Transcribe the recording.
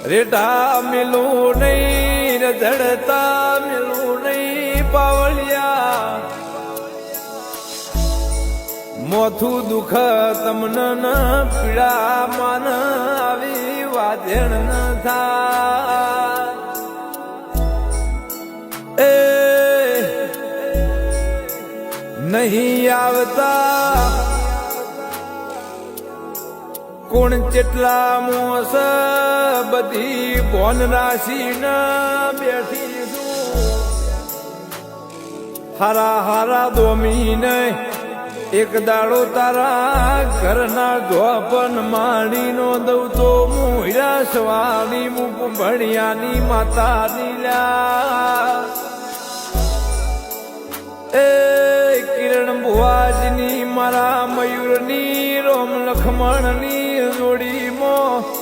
rata મેલું નહીં રઝળતા મેલું નહીં પાવળિયા મોથું દુઃખ તમને ન પીડા માન આવી વાધેણ ન થા એ નહીં આવતા કોણ ચેટલા મોસ બધી ભોન રાશિ ન બેઠી હારા હારા દોમી ને એક દાડો તારા ઘરના ધોપન માણી નો દઉં તો મુહિરા સવાણી મુક ભણિયાની માતા નીલા એ કિરણ ભુવાજની મારા મયુરની રોમ લખમણની જોડીમાં